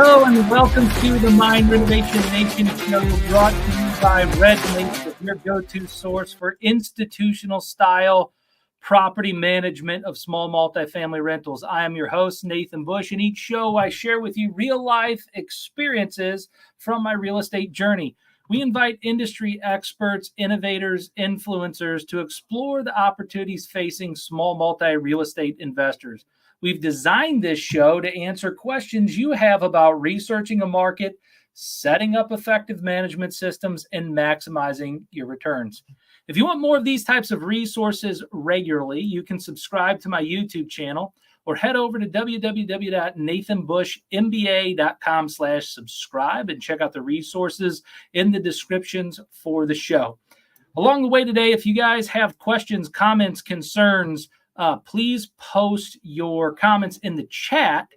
Hello and welcome to the Mind Renovation Nation show, brought to you by RedMate, your go-to source for institutional style property management of small multifamily rentals. I am your host, Nathan Bush, and each show I share with you real-life experiences from my real estate journey. We invite industry experts, innovators, influencers to explore the opportunities facing small multi-real estate investors. We've designed this show to answer questions you have about researching a market, setting up effective management systems, and maximizing your returns. If you want more of these types of resources regularly, you can subscribe to my YouTube channel or head over to www.nathanbushmba.com/subscribe and check out the resources in the descriptions for the show. Along the way today, if you guys have questions, comments, concerns, please post your comments in the chat.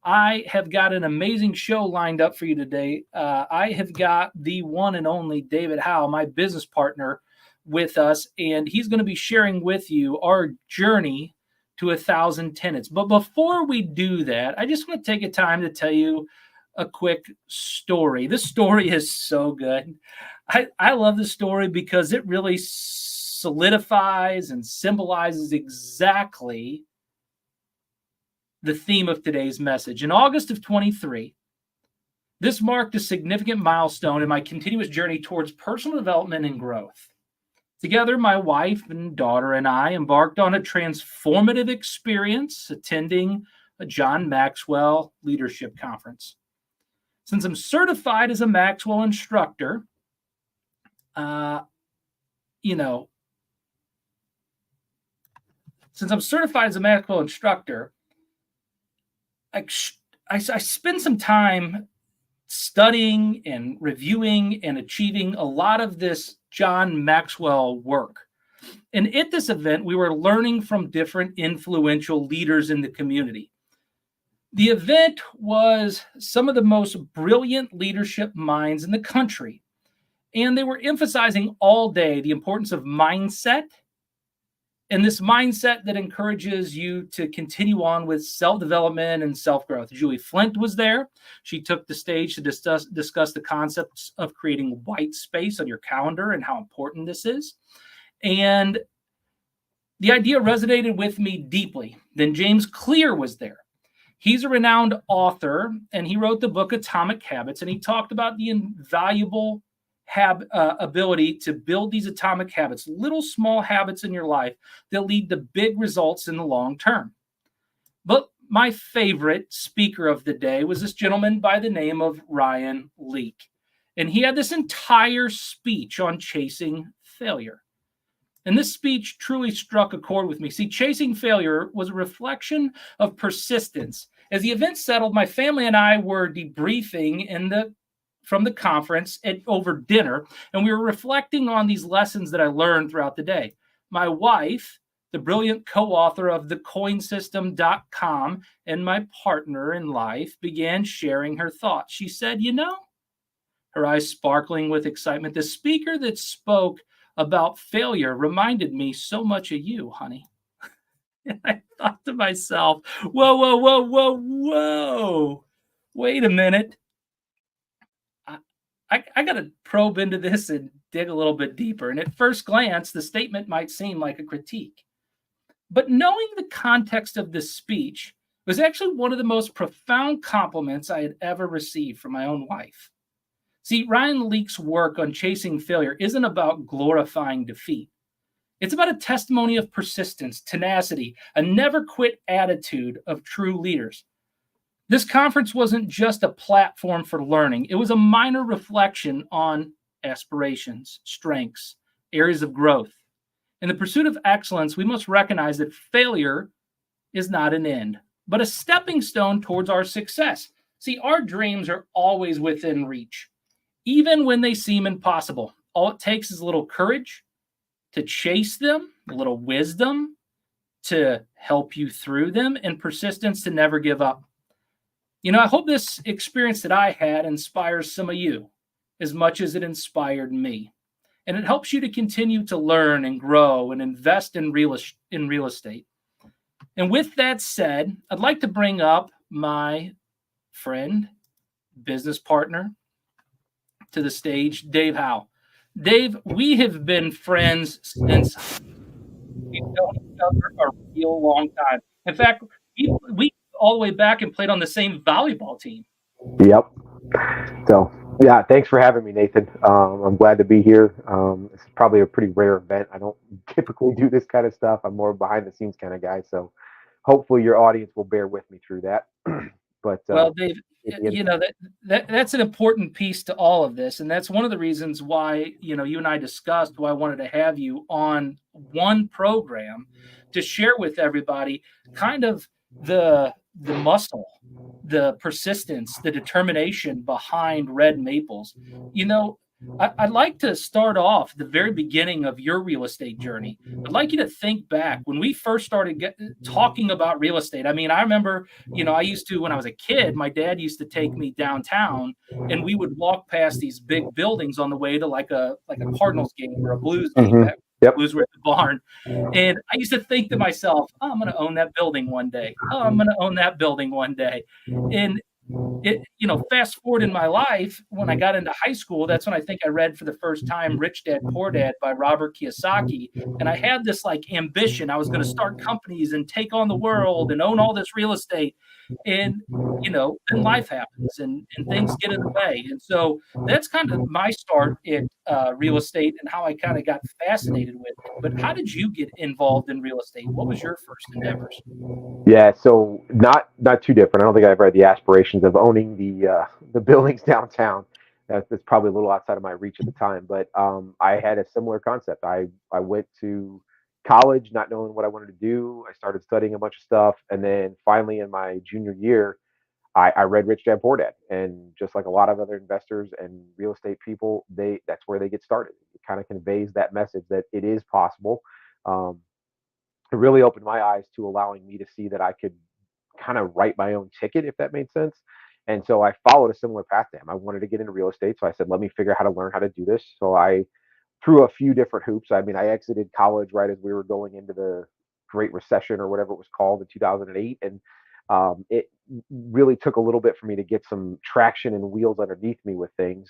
I have got an amazing show lined up for you today. I have got the one and only David Howe, my business partner, with us, and he's going to be sharing with you our journey to 1,000 tenants. But before we do that, I just want to take a time to tell you a quick story. This story is so good. I love this story because it really solidifies and symbolizes exactly the theme of today's message. In August of 23, this marked a significant milestone in my continuous journey towards personal development and growth. Together, my wife and daughter and I embarked on a transformative experience attending a John Maxwell Leadership Conference. Since I'm certified as a Maxwell instructor, I spend some time studying and reviewing and achieving a lot of this John Maxwell work. And at this event, we were learning from different influential leaders in the community. The event was some of the most brilliant leadership minds in the country. And they were emphasizing all day the importance of mindset, and this mindset that encourages you to continue on with self-development and self-growth. Julie Flint was there. She took the stage to discuss the concepts of creating white space on your calendar and how important this is. And the idea resonated with me deeply. Then James Clear was there. He's a renowned author, and he wrote the book Atomic Habits, and he talked about the invaluable ability to build these atomic habits, little small habits in your life that lead to big results in the long term. But my favorite speaker of the day was this gentleman by the name of Ryan Leake. And he had this entire speech on chasing failure. And this speech truly struck a chord with me. See, chasing failure was a reflection of persistence. As the event settled, my family and I were debriefing from the conference over dinner, and we were reflecting on these lessons that I learned throughout the day. My wife, the brilliant co-author of thecoinsystem.com, and my partner in life began sharing her thoughts. She said, her eyes sparkling with excitement, the speaker that spoke about failure reminded me so much of you, honey. And I thought to myself, whoa. Wait a minute. I got to probe into this and dig a little bit deeper. And at first glance, the statement might seem like a critique. But knowing the context of this speech was actually one of the most profound compliments I had ever received from my own wife. See, Ryan Leake's work on chasing failure isn't about glorifying defeat. It's about a testimony of persistence, tenacity, a never quit attitude of true leaders. This conference wasn't just a platform for learning. It was a minor reflection on aspirations, strengths, areas of growth. In the pursuit of excellence, we must recognize that failure is not an end, but a stepping stone towards our success. See, our dreams are always within reach, even when they seem impossible. All it takes is a little courage to chase them, a little wisdom to help you through them, and persistence to never give up. I hope this experience that I had inspires some of you as much as it inspired me. And it helps you to continue to learn and grow and invest in real estate. And with that said, I'd like to bring up my friend, business partner to the stage, Dave Howe. Dave, we have been friends since we've known each other a real long time. In fact, we all the way back and played on the same volleyball team. Yep. So, yeah, thanks for having me, Nathan. I'm glad to be here. It's probably a pretty rare event. I don't typically do this kind of stuff. I'm more behind the scenes kind of guy. So, hopefully, your audience will bear with me through that. but Well, Dave, at the end, you know that's an important piece to all of this, and that's one of the reasons why you and I discussed why I wanted to have you on one program to share with everybody kind of the muscle, the persistence, the determination behind red maples. You know, I'd like to start off the very beginning of your real estate journey. I'd like you to think back when we first started talking about real estate. I mean, I remember I used to, when I was a kid, my dad used to take me downtown and we would walk past these big buildings on the way to like a Cardinals game or a Blues game. hmm Back yep. Blues were at the barn. And I used to think to myself, oh, I'm going to own that building one day. Oh, I'm going to own that building one day. And fast forward in my life, when I got into high school, that's when I think I read for the first time Rich Dad Poor Dad by Robert Kiyosaki. And I had this like ambition. I was going to start companies and take on the world and own all this real estate. And, then life happens and things get in the way. And so that's kind of my start at real estate and how I kind of got fascinated with it. But how did you get involved in real estate? What was your first endeavors? Yeah, so not too different. I don't think I've read the aspirations of owning the buildings downtown. That's probably a little outside of my reach at the time, but I had a similar concept. I went to college not knowing what I wanted to do. I started studying a bunch of stuff, and then finally in my junior year, I read Rich Dad Poor Dad, and just like a lot of other investors and real estate people, they that's where they get started. It kind of conveys that message that it is possible. Um, it really opened my eyes to allowing me to see that I could kind of write my own ticket, if that made sense. And so I followed a similar path to him. I wanted to get into real estate, so I said, let me figure out how to learn how to do this. So I through a few different hoops. I mean, I exited college right as we were going into the Great Recession or whatever it was called in 2008, and it really took a little bit for me to get some traction and wheels underneath me with things.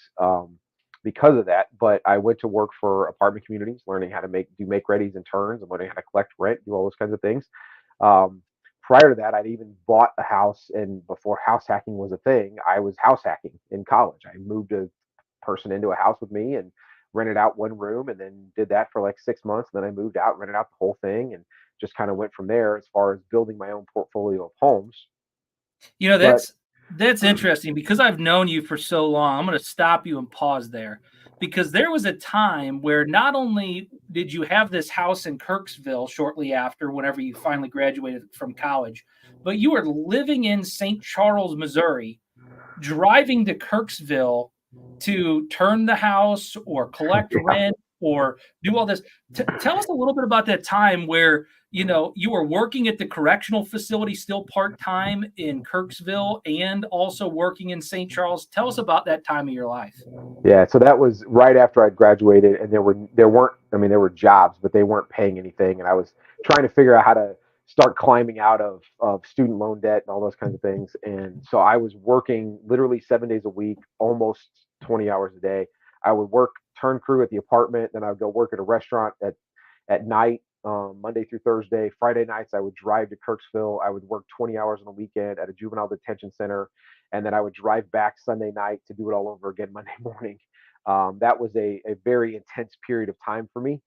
Because of that, but I went to work for apartment communities, learning how to make readies and turns, and learning how to collect rent, do all those kinds of things. Um, Prior to that, I'd even bought a house, and before house hacking was a thing, I was house hacking in college. I moved a person into a house with me and rented out one room, and then did that for like 6 months. And then I moved out, rented out the whole thing, and just kind of went from there as far as building my own portfolio of homes. You know, But that's interesting because I've known you for so long. I'm going to stop you and pause there because there was a time where not only did you have this house in Kirksville shortly after whenever you finally graduated from college, but you were living in St. Charles, Missouri, driving to Kirksville to turn the house or collect yeah, rent or do all this. Tell us a little bit about that time where you were working at the correctional facility still part time in Kirksville and also working in St. Charles. Tell us about that time of your life. yeah. So that was right after I'd graduated, and there weren't. I mean, there were jobs, but they weren't paying anything, and I was trying to figure out how to start climbing out of student loan debt and all those kinds of things. And so I was working literally 7 days a week, almost 20 hours a day. I would work turn crew at the apartment, then I would go work at a restaurant at night, Monday through Thursday. Friday nights, I would drive to Kirksville. I would work 20 hours on the weekend at a juvenile detention center. And then I would drive back Sunday night to do it all over again Monday morning. That was a very intense period of time for me.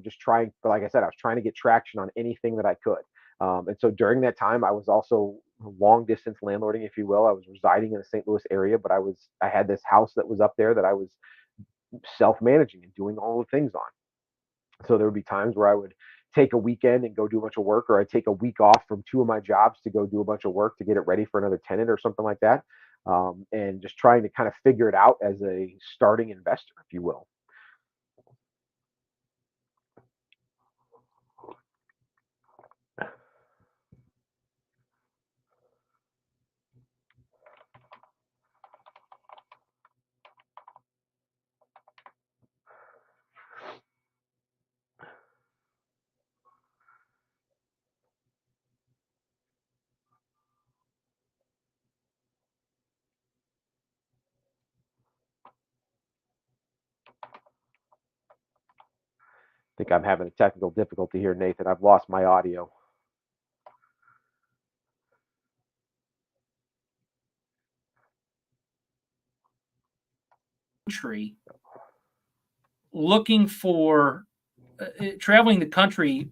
Just trying, but like I said, I was trying to get traction on anything that I could. And so during that time, I was also long distance landlording, if you will. I was residing in the St. Louis area, but I had this house that was up there that I was self managing and doing all the things on. So there would be times where I would take a weekend and go do a bunch of work, or I'd take a week off from two of my jobs to go do a bunch of work to get it ready for another tenant or something like that. And just trying to kind of figure it out as a starting investor, if you will. think I'm having a technical difficulty here, Nathan. I've lost my audio. Country looking for traveling the country,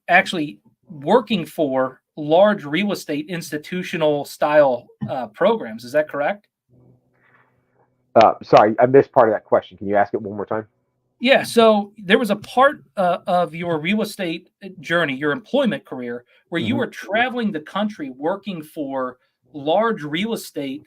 actually working for large real estate institutional style programs. Is that correct? Sorry, I missed part of that question. Can you ask it one more time? Yeah. So there was a part of your real estate journey, your employment career, where you Hmm. were traveling the country working for large real estate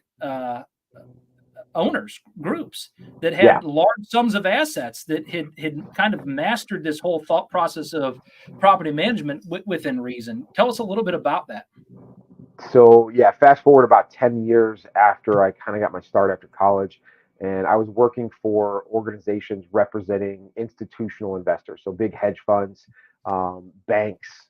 owners groups that Yeah. had large sums of assets that had kind of mastered this whole thought process of property management within reason. Tell us a little bit about that. So yeah, fast forward about 10 years after I kind of got my start after college, and I was working for organizations representing institutional investors, so big hedge funds, banks,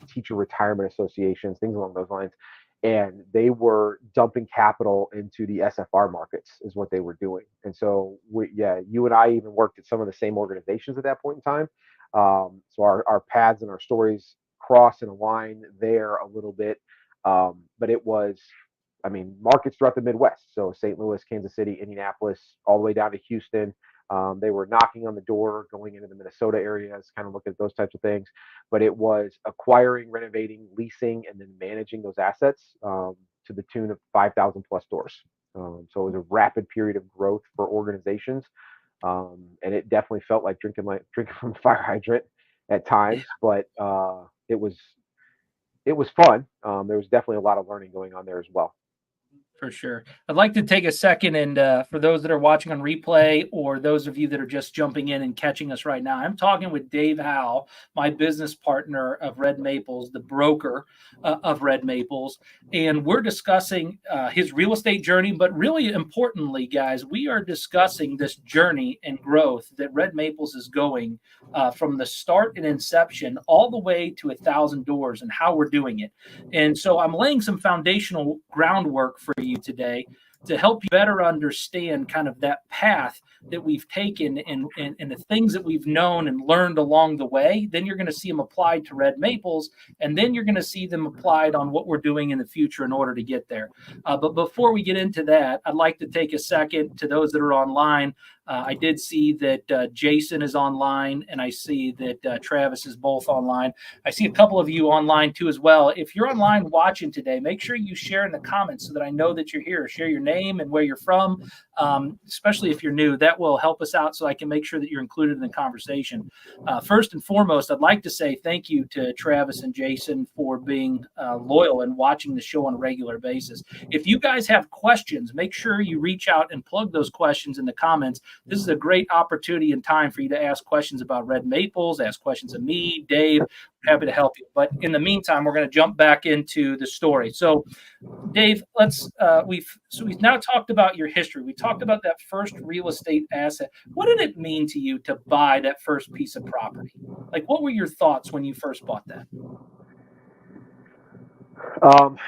teacher retirement associations, things along those lines. And they were dumping capital into the SFR markets, is what they were doing. And so, yeah, you and I even worked at some of the same organizations at that point in time. So our paths and our stories cross and align there a little bit. But it was, I mean, markets throughout the Midwest. So St. Louis, Kansas City, Indianapolis, all the way down to Houston. They were knocking on the door, going into the Minnesota areas, kind of looking at those types of things. But it was acquiring, renovating, leasing, and then managing those assets to the tune of 5,000 plus doors. So it was a rapid period of growth for organizations. And it definitely felt like drinking from the fire hydrant at times, but it was fun. There was definitely a lot of learning going on there as well. For sure. I'd like to take a second and for those that are watching on replay or those of you that are just jumping in and catching us right now, I'm talking with Dave Howe, my business partner of Red Maples, the broker of Red Maples. And we're discussing his real estate journey. But really importantly, guys, we are discussing this journey and growth that Red Maples is going from the start and inception all the way to 1,000 doors and how we're doing it. And so I'm laying some foundational groundwork for you today to help you better understand kind of that path that we've taken and the things that we've known and learned along the way. Then you're going to see them applied to Red Maples, and then you're going to see them applied on what we're doing in the future in order to get there. But before we get into that, I'd like to take a second to those that are online. I did see that Jason is online, and I see that Travis is both online. I see a couple of you online too as well. If you're online watching today, make sure you share in the comments so that I know that you're here. Share your name and where you're from, especially if you're new. That will help us out so I can make sure that you're included in the conversation. First and foremost, I'd like to say thank you to Travis and Jason for being loyal and watching the show on a regular basis. If you guys have questions, make sure you reach out and plug those questions in the comments. This is a great opportunity and time for you to ask questions about Red Maples, ask questions of me, Dave. Happy to help you. But in the meantime, we're going to jump back into the story. So, Dave, we've now talked about your history. We talked about that first real estate asset. What did it mean to you to buy that first piece of property? Like, what were your thoughts when you first bought that? Um,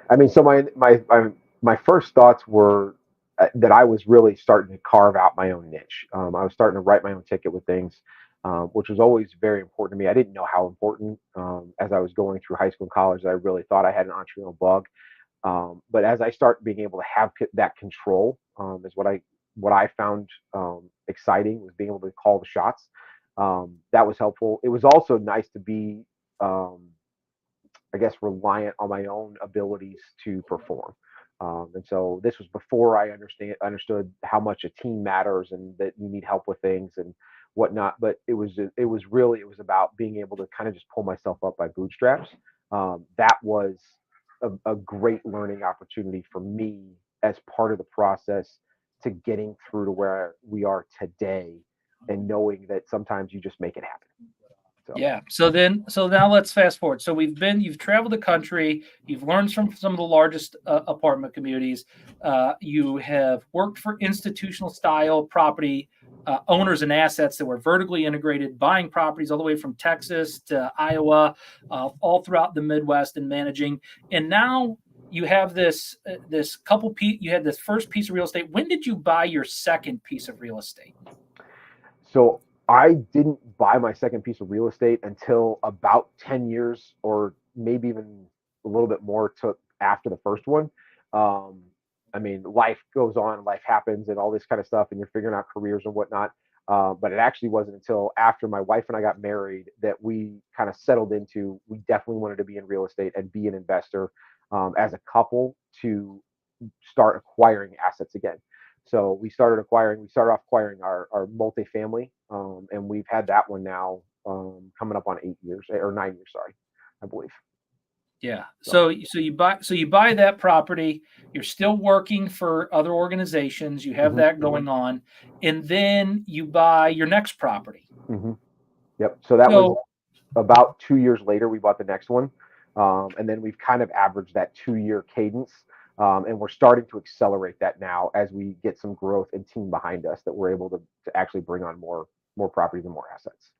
I mean, so my first thoughts were that I was really starting to carve out my own niche. I was starting to write my own ticket with things, which was always very important to me. I didn't know how important as I was going through high school and college. I really thought I had an entrepreneurial bug. But as I start being able to have that control, is what I found exciting, was being able to call the shots. That was helpful. It was also nice to be, I guess, reliant on my own abilities to perform. And so this was before I understood how much a team matters and that you need help with things and whatnot. But it was about being able to kind of just pull myself up by bootstraps. That was a great learning opportunity for me as part of the process to getting through to where we are today, and knowing that sometimes you just make it happen. So. Yeah. So now let's fast forward. So you've traveled the country, you've learned from some of the largest apartment communities. You have worked for institutional style property owners and assets that were vertically integrated, buying properties all the way from Texas to Iowa, all throughout the Midwest and managing. And now you have you had this first piece of real estate. When did you buy your second piece of real estate? So I didn't buy my second piece of real estate until about 10 years, or maybe even a little bit more took after the first one. Um, I mean, life goes on, life happens, and all this kind of stuff, and you're figuring out careers and whatnot. But it actually wasn't until after my wife and I got married that we kind of settled into, we definitely wanted to be in real estate and be an investor as a couple to start acquiring assets again. So we started off acquiring our multifamily, and we've had that one now coming up on 8 years or 9 years, sorry, I believe. Yeah. So, So you buy that property, you're still working for other organizations, you have hmm that going on, and then you buy your next property. hmm yep. So that was So about 2 years later, we bought the next one. And then we've kind of averaged that 2 year cadence. And we're starting to accelerate that now as we get some growth and team behind us that we're able to actually bring on more properties and more assets.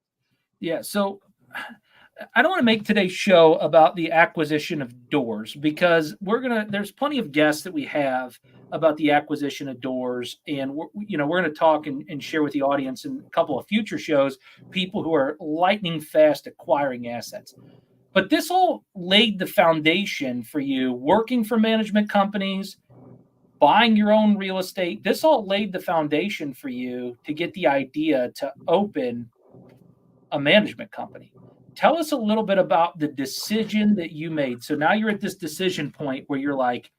yeah, so I don't want to make today's show about the acquisition of doors because there's plenty of guests that we have about the acquisition of doors, and we're going to talk and share with the audience in a couple of future shows people who are lightning fast acquiring assets. But this all laid the foundation for you working for management companies, buying your own real estate. This all laid the foundation for you to get the idea to open a management company. Tell us a little bit about the decision that you made. So now you're at this decision point where you're like,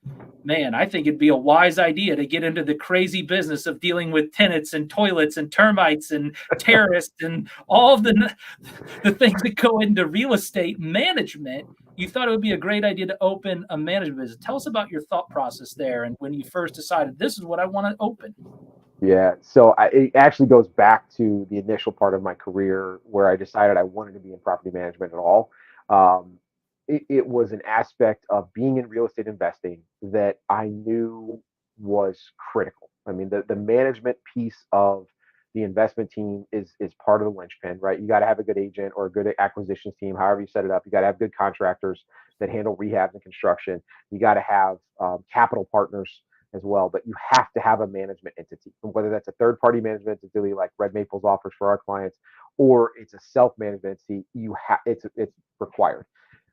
man, I think it'd be a wise idea to get into the crazy business of dealing with tenants and toilets and termites and terrorists and all of the things that go into real estate management. You thought it would be a great idea to open a management business. Tell us about your thought process there and when you first decided this is what I want to open. Yeah, so it actually goes back to the initial part of my career where I decided I wanted to be in property management at all. Um, it was an aspect of being in real estate investing that I knew was critical. I mean, the management piece of the investment team is part of the linchpin, right? You got to have a good agent or a good acquisitions team, however you set it up. You got to have good contractors that handle rehabs and construction. You got to have capital partners as well, but you have to have a management entity, whether that's a third party management entity like Red Maples offers for our clients, or it's a self management entity. It's required.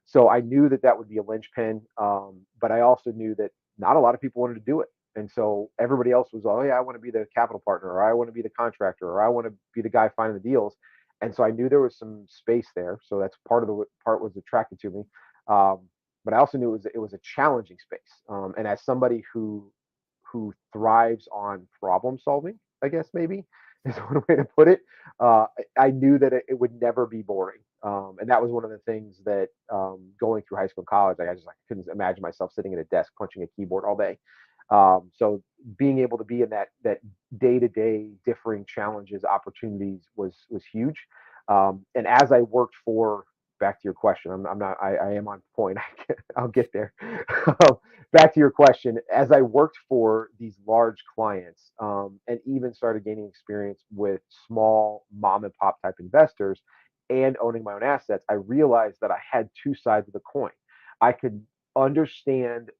So I knew that that would be a linchpin, but I also knew that not a lot of people wanted to do it. And so everybody else was, oh yeah, I want to be the capital partner, or I want to be the contractor, or I want to be the guy finding the deals. And so I knew there was some space there. So that's part of the part was attracted to me. Um, but I also knew it was a challenging space. And as somebody who thrives on problem solving, I guess maybe is one way to put it. I knew that it would never be boring. And that was one of the things that going through high school and college, I just like couldn't imagine myself sitting at a desk punching a keyboard all day. So being able to be in that day to day differing challenges, opportunities was huge. And as I worked for, back to your question, I'm not, I am on point. I'll get there. Back to your question, as I worked for these large clients and even started gaining experience with small mom and pop type investors and owning my own assets, I realized that I had two sides of the coin. I could understand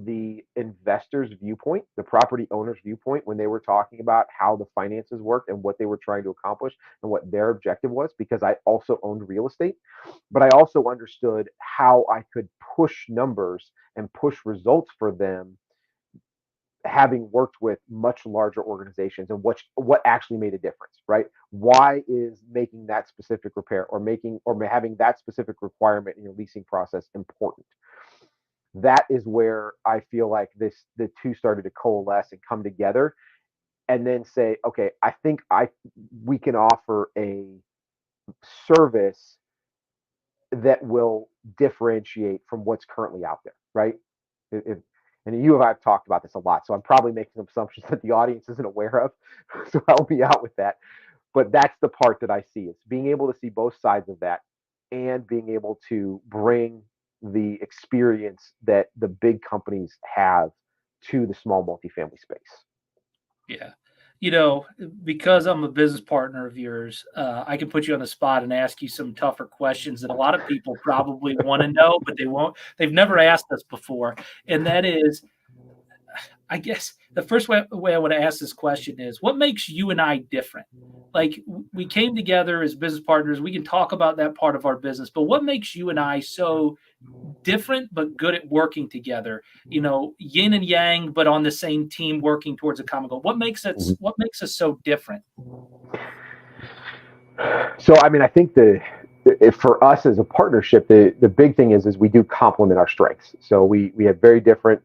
the investor's viewpoint, the property owner's viewpoint, when they were talking about how the finances worked and what they were trying to accomplish and what their objective was, because I also owned real estate. But I also understood how I could push numbers and push results for them, having worked with much larger organizations, and what actually made a difference, right? Why is making that specific repair or making or having that specific requirement in your leasing process important? That is where I feel like the two started to coalesce and come together, and then say, okay, I think I we can offer a service that will differentiate from what's currently out there, right? If, and you and I have talked about this a lot, so I'm probably making some assumptions that the audience isn't aware of. So help me out with that. But that's the part that I see, is being able to see both sides of that and being able to bring the experience that the big companies have to the small multifamily space. Yeah. You know, because I'm a business partner of yours, I can put you on the spot and ask you some tougher questions that a lot of people probably want to know, but they won't. They've never asked us before. And that is, I guess the first way I would ask this question is, what makes you and I different? Like, we came together as business partners. We can talk about that part of our business, but what makes you and I so different but good at working together? Yin and yang, but on the same team, working towards a common goal. Mhm. What makes us so different? So, I mean, I think for us as a partnership, the big thing is we do complement our strengths. So we have very different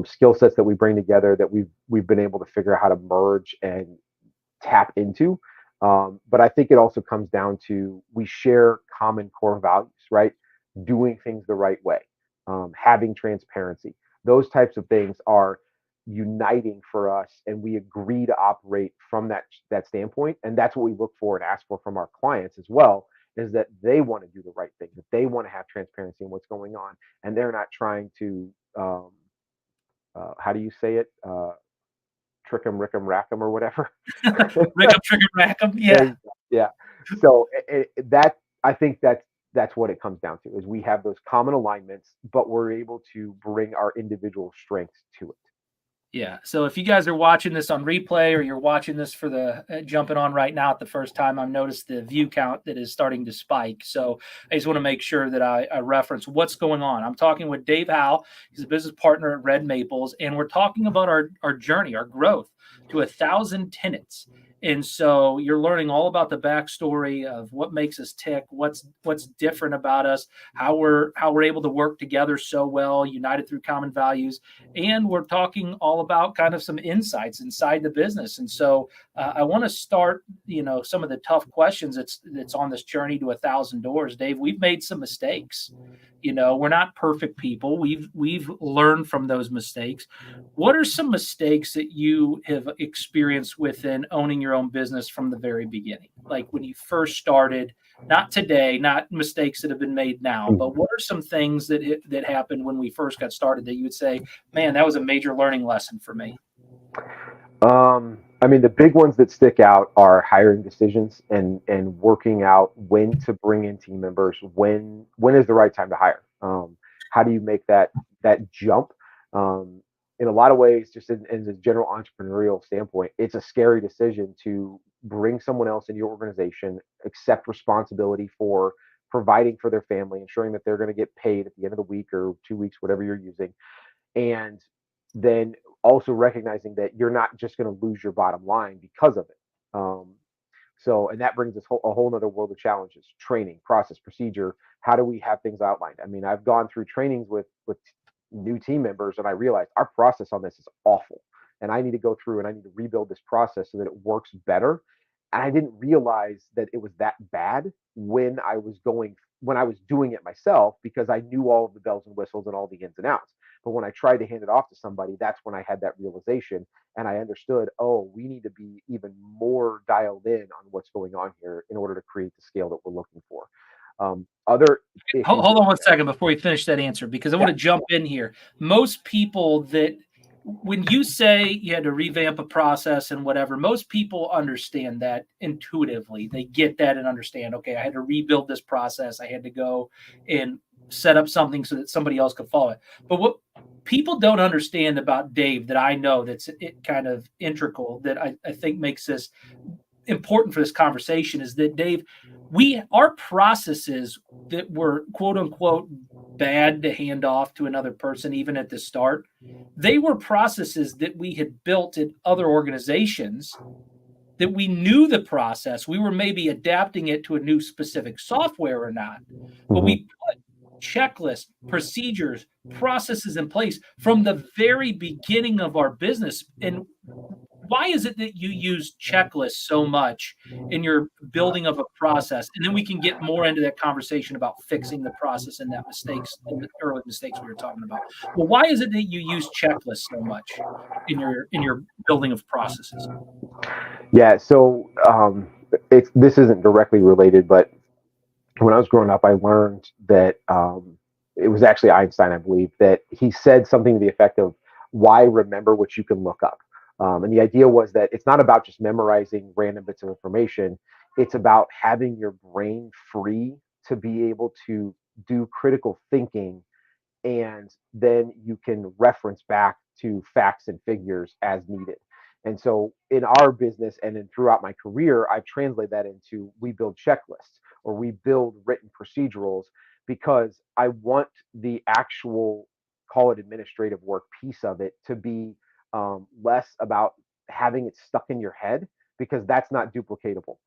skill sets that we bring together that we've been able to figure out how to merge and tap into. But I think it also comes down to we share common core values, right? Doing things the right way, having transparency. Those types of things are uniting for us, and we agree to operate from that standpoint. And that's what we look for and ask for from our clients as well. Is that they want to do the right thing, that they want to have transparency in what's going on, and they're not trying to how do you say it? Trick 'em, rick 'em, rack 'em, or whatever. Rick 'em, trigger rack 'em. There Yeah. you go. Yeah. So that I think that's what it comes down to is we have those common alignments, but we're able to bring our individual strengths to it. Yeah. So if you guys are watching this on replay or you're watching this for the jumping on right now at the first time, I've noticed the view count that is starting to spike. So I just want to make sure that I reference what's going on. I'm talking with Dave Howe. He's a business partner at Red Maples, and we're talking about our journey, our growth to 1,000 tenants. And so you're learning all about the backstory of what makes us tick, what's different about us, how we're able to work together so well, united through common values, and we're talking all about kind of some insights inside the business. And so I want to start, some of the tough questions that's on this journey to 1,000 doors. Dave, we've made some mistakes. We're not perfect people. We've learned from those mistakes. What are some mistakes that you have experienced within owning your own business from the very beginning? Like when you first started, not today, not mistakes that have been made now, but Mhm. what are some things that happened when we first got started that you would say, man, that was a major learning lesson for me? I mean, the big ones that stick out are hiring decisions and working out when to bring in team members, when is the right time to hire. How do you make that jump? Um, in a lot of ways, just in a general entrepreneurial standpoint, it's a scary decision to bring someone else in your organization, accept responsibility for providing for their family, ensuring that they're going to get paid at the end of the week or 2 weeks, whatever you're using, and then also recognizing that you're not just going to lose your bottom line because of it. And that brings us a whole other world of challenges: training, process, procedure. How do we have things outlined? I mean, I've gone through trainings with new team members, and I realized our process on this is awful, and I need to go through and I need to rebuild this process so that it works better. And I didn't realize that it was that bad when I was doing it myself because I knew all of the bells and whistles and all the ins and outs. But when I tried to hand it off to somebody, that's when I had that realization and I understood, oh, we need to be even more dialed in on what's going on here in order to create the scale that we're looking for. Other issues Hold that on we one second before you finish that answer, because I yeah. want to jump in here. Most people that when you say you had to revamp a process and whatever, most people understand that intuitively. They get that and understand, okay, I had to rebuild this process. I had to go and set up something so that somebody else could follow it. But what people don't understand about Dave that I know that's it kind of integral that I think makes this important for this conversation is that Dave, our processes that were quote unquote bad to hand off to another person, even at the start, they were processes that we had built at other organizations that we knew the process. We were maybe adapting it to a new specific software or not, but Mhm. we put checklists, procedures, processes in place from the very beginning of our business. And why is it that you use checklists so much in your building of a process? And then we can get more into that conversation about fixing the process and the early mistakes we were talking about. Well, why is it that you use checklists so much in your building of processes? Yeah, so this isn't directly related, but when I was growing up, I learned that it was actually Einstein, I believe, that he said something to the effect of, "Why remember what you can look up?" And the idea was that it's not about just memorizing random bits of information; it's about having your brain free to be able to do critical thinking and then you can reference back to facts and figures as needed. And so in our business and then throughout my career, I've translated that into we build checklists or we build written procedurals because I want the actual, call it administrative work piece of it to be less about having it stuck in your head because that's not duplicatable.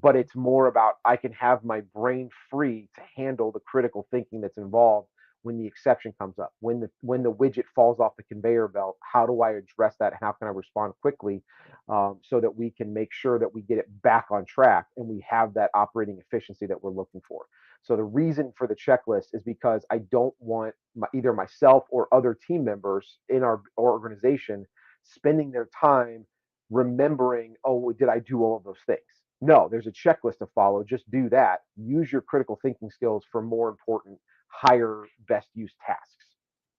But it's more about I can have my brain free to handle the critical thinking that's involved when the exception comes up, when the widget falls off the conveyor belt. How do I address that? How can I respond quickly so that we can make sure that we get it back on track and we have that operating efficiency that we're looking for? So the reason for the checklist is because I don't want either myself or other team members in our organization spending their time remembering, oh, did I do all of those things? No, there's a checklist to follow. Just do that. Use your critical thinking skills for more important, higher, best use tasks.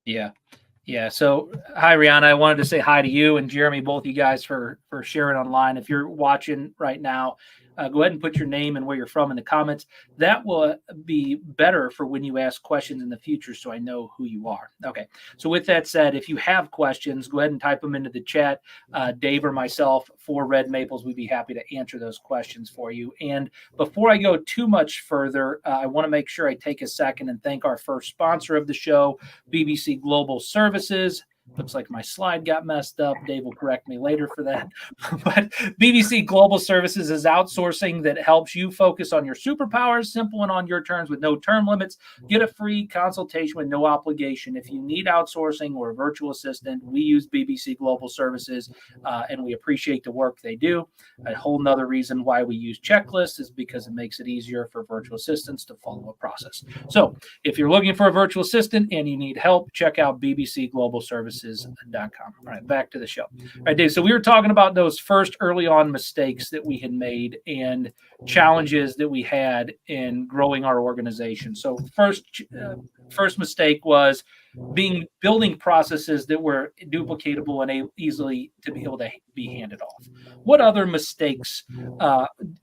Yeah. Yeah. So, hi, Rihanna. I wanted to say hi to you and Jeremy, both you guys, for sharing online. If you're watching right now, go ahead and put your name and where you're from in the comments. That will be better for when you ask questions in the future, so I know who you are. Okay. So, with that said, if you have questions, go ahead and type them into the chat. Dave or myself for Red Maples, we'd be happy to answer those questions for you. And before I go too much further, I want to make sure I take a second and thank our first sponsor of the show, BBC Global Services. Looks like my slide got messed up. Dave will correct me later for that. But BBC Global Services is outsourcing that helps you focus on your superpowers, simple and on your terms with no term limits. Get a free consultation with no obligation. If you need outsourcing or a virtual assistant, we use BBC Global Services, and we appreciate the work they do. A whole nother reason why we use checklists is because it makes it easier for virtual assistants to follow a process. So if you're looking for a virtual assistant and you need help, check out bbcglobalservices.com. All right, back to the show. All right, Dave. So we were talking about those first early on mistakes that we had made and challenges that we had in growing our organization. So first mistake was building processes that were duplicatable and easily to be able to be handed off. What other mistakes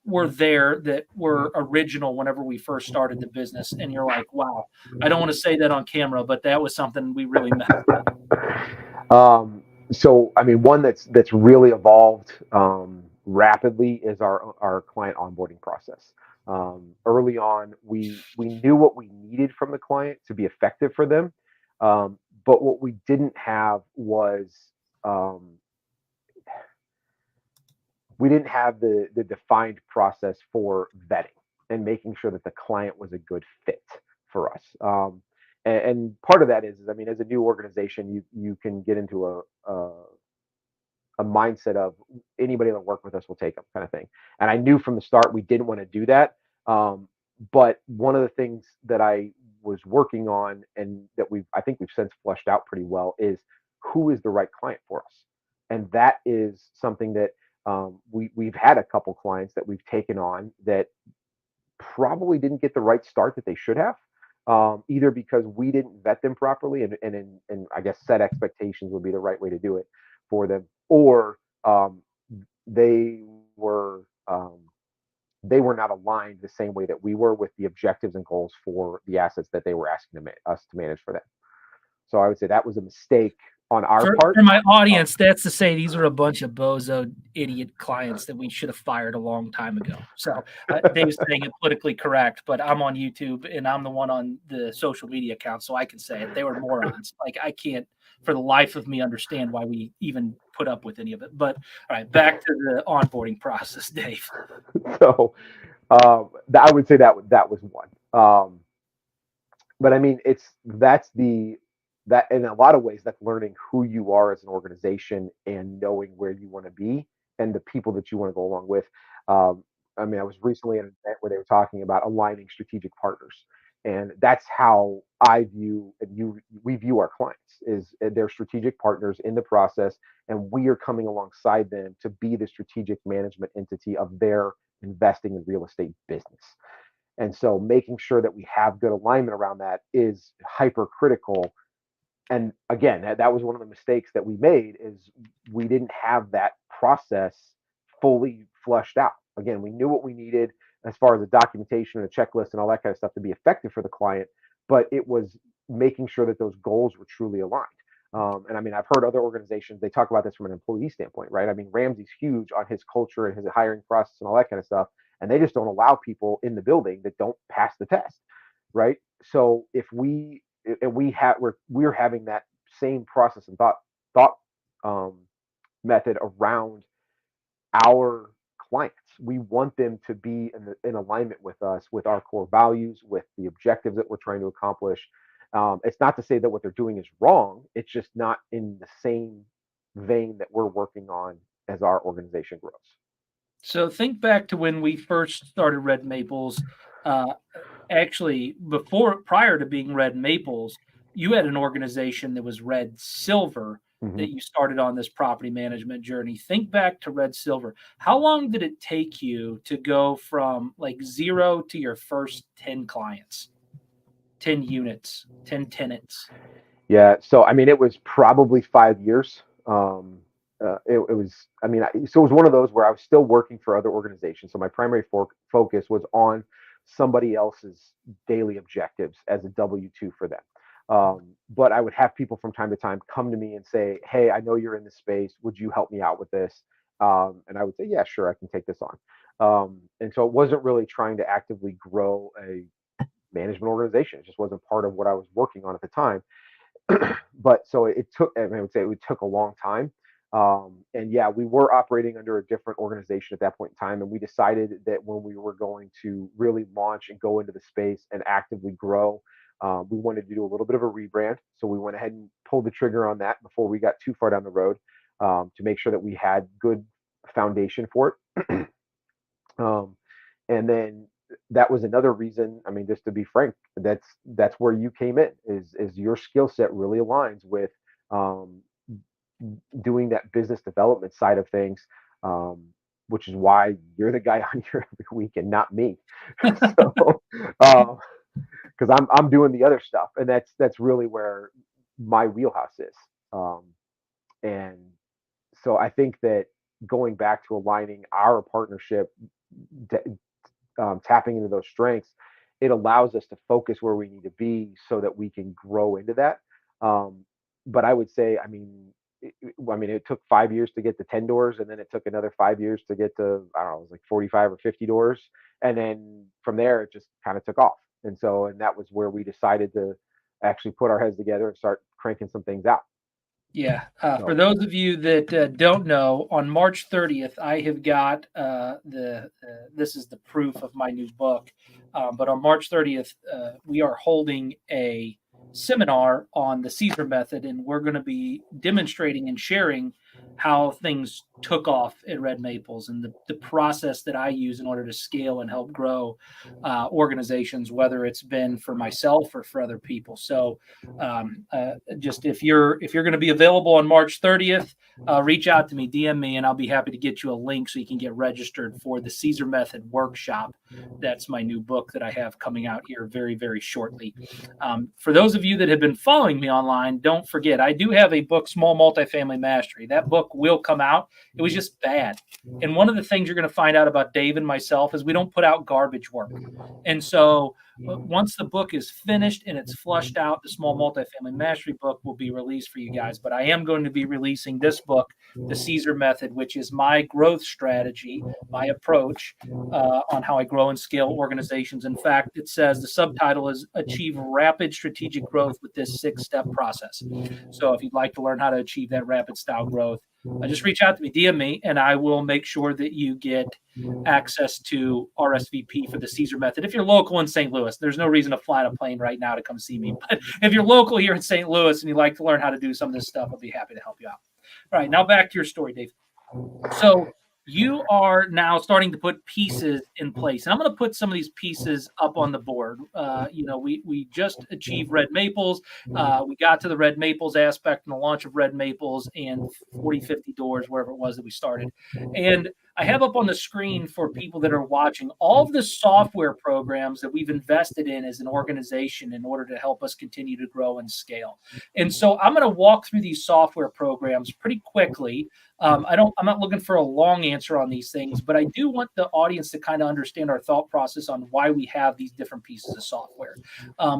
were there that were original whenever we first started the business? And you're like, wow, I don't want to say that on camera, but that was something we really messed up. So, I mean, one that's really evolved rapidly is our client onboarding process. Early on, we knew what we needed from the client to be effective for them, but what we didn't have was we didn't have the defined process for vetting and making sure that the client was a good fit for us. And part of that is, I mean, as a new organization, you can get into a mindset of anybody that work with us will take them kind of thing. And I knew from the start we didn't want to do that. But one of the things that I was working on and that I think we've since fleshed out pretty well is who is the right client for us. And that is something that we've had a couple clients that we've taken on that probably didn't get the right start that they should have, either because we didn't vet them properly and I guess set expectations would be the right way to do it for them, or they were they were not aligned the same way that we were with the objectives and goals for the assets that they were asking us to manage for them. So I would say that was a mistake on our part. For my audience, that's to say these are a bunch of bozo idiot clients that we should have fired a long time ago. So Dave's saying it politically correct, but I'm on YouTube and I'm the one on the social media account, so I can say it. They were morons. Like I can't for the life of me understand why we even put up with any of it. But all right, back to the onboarding process, Dave. So I would say that was one. But I mean, that in a lot of ways that's learning who you are as an organization and knowing where you want to be and the people that you want to go along with. I mean, I was recently at an event where they were talking about aligning strategic partners, and that's how we view our clients is they're strategic partners in the process, and we are coming alongside them to be the strategic management entity of their investing in real estate business. And so making sure that we have good alignment around that is hyper critical. And again, that was one of the mistakes that we made is we didn't have that process fully flushed out. Again, we knew what we needed as far as the documentation and the checklist and all that kind of stuff to be effective for the client, but it was making sure that those goals were truly aligned. And I mean, I've heard other organizations, they talk about this from an employee standpoint, right? I mean, Ramsey's huge on his culture and his hiring process and all that kind of stuff. And they just don't allow people in the building that don't pass the test, right? So if we have, we're having that same process and thought um, method around our clients. We want them to be in alignment with us, with our core values, with the objectives that we're trying to accomplish. It's not to say that what they're doing is wrong. It's just not in the same vein that we're working on as our organization grows. So think back to when we first started Red Maples. Uh, Actually, prior to being Red Maples, you had an organization that was Red Silver Mm-hmm. that you started on this property management journey. Think back to Red Silver. How long did it take you to go from like 0 to your first 10 clients, 10 units, 10 tenants? Yeah. So, I mean, it was probably 5 years. It was, I mean, so it was one of those where I was still working for other organizations. So my primary focus was on somebody else's daily objectives as a W-2 for them. But I would have people from time to time come to me and say, "Hey, I know you're in this space. Would you help me out with this?" And I would say, "Yeah, sure, I can take this on." And so it wasn't really trying to actively grow a management organization. It just wasn't part of what I was working on at the time. But so it took, I would say it took a long time. And yeah, we were operating under a different organization at that point in time. And we decided that when we were going to really launch and go into the space and actively grow, we wanted to do a little bit of a rebrand. So we went ahead and pulled the trigger on that before we got too far down the road, to make sure that we had good foundation for it. Um, and then that was another reason. I mean, just to be frank, that's where you came in. Is your skill set really aligns with um, doing that business development side of things, um, which is why you're the guy on here every week and not me. So, because I'm doing the other stuff, and that's really where my wheelhouse is. Um, and so I think that going back to aligning our partnership, tapping into those strengths, it allows us to focus where we need to be so that we can grow into that. But I would say, I mean, it took 5 years to get to 10 doors, and then it took another 5 years to get to, I don't know, it was like 45 or 50 doors. And then from there, it just kind of took off. And that was where we decided to actually put our heads together and start cranking some things out. Yeah. For So, those of you that don't know, on March 30th, I have got this is the proof of my new book. But on March 30th, we are holding a seminar on the Caesar method, and we're going to be demonstrating and sharing how things took off at Red Maples and the process that I use in order to scale and help grow organizations, whether it's been for myself or for other people. So, just if you're going to be available on March 30th, reach out to me, DM me, and I'll be happy to get you a link so you can get registered for the Caesar Method workshop. That's my new book that I have coming out here very, very shortly. For those of you that have been following me online, don't forget, I do have a book, Small Multifamily Mastery. That book will come out. It was just bad. And one of the things you're going to find out about Dave and myself is we don't put out garbage work. And so once the book is finished and it's flushed out, the Small Multifamily Mastery book will be released for you guys. But I am going to be releasing this book, The Caesar Method, which is my growth strategy, my approach on how I grow and scale organizations. In fact, it says the subtitle is Achieve Rapid Strategic Growth with this 6-step process. So if you'd like to learn how to achieve that rapid style growth, just reach out to me, DM me, and I will make sure that you get access to RSVP for the Caesar Method. If you're local in St. Louis, there's no reason to fly on a plane right now to come see me. But if you're local here in St. Louis and you'd like to learn how to do some of this stuff, I'll be happy to help you out. All right, now back to your story, Dave. So you are now starting to put pieces in place. And I'm going to put some of these pieces up on the board. We just achieved Red Maples. We got to the Red Maples aspect and the launch of Red Maples and 40, 50 doors, wherever it was that we started. And I have up on the screen for people that are watching all of the software programs that we've invested in as an organization in order to help us continue to grow and scale. And so I'm going to walk through these software programs pretty quickly. I'm not looking for a long answer on these things, but I do want the audience to kind of understand our thought process on why we have these different pieces of software.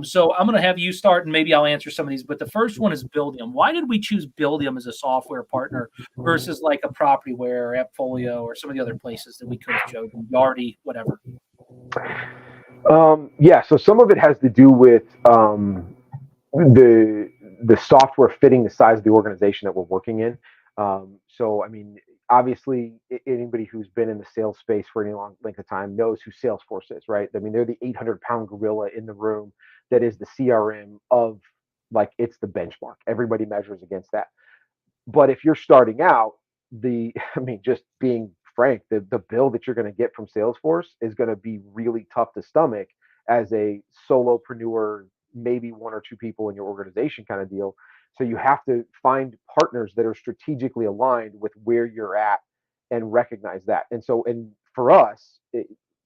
So I'm going to have you start, and maybe I'll answer some of these. But the first one is Buildium. Why did we choose Buildium as a software partner versus like a Propertyware or AppFolio or some of the other places that we could have chosen, Yardi, whatever? Yeah, so some of it has to do with the the software fitting the size of the organization that we're working in. So, I mean, obviously, anybody who's been in the sales space for any long length of time knows who Salesforce is, right? I mean, they're the 800-pound gorilla in the room that is the CRM of, like, it's the benchmark. Everybody measures against that. But if you're starting out, I mean, just being frank, the bill that you're going to get from Salesforce is going to be really tough to stomach as a solopreneur, maybe one or two people in your organization kind of deal. So you have to find partners that are strategically aligned with where you're at and recognize that. And so, and for us,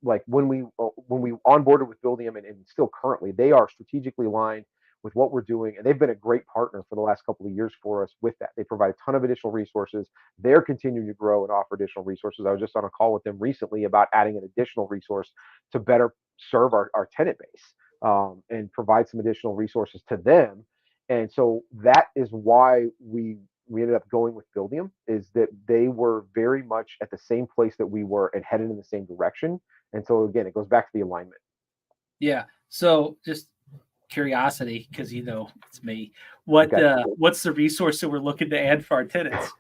like when we onboarded with Buildium and still currently, they are strategically aligned with what we're doing. And they've been a great partner for the last couple of years for us with that. They provide a ton of additional resources. They're continuing to grow and offer additional resources. I was just on a call with them recently about adding an additional resource to better serve our tenant base, and provide some additional resources to them. And so that is why we ended up going with Buildium, is that they were very much at the same place that we were and headed in the same direction. And so again, it goes back to the alignment. Yeah. So just curiosity, because it's me. Okay. What's the resource that we're looking to add for our tenants?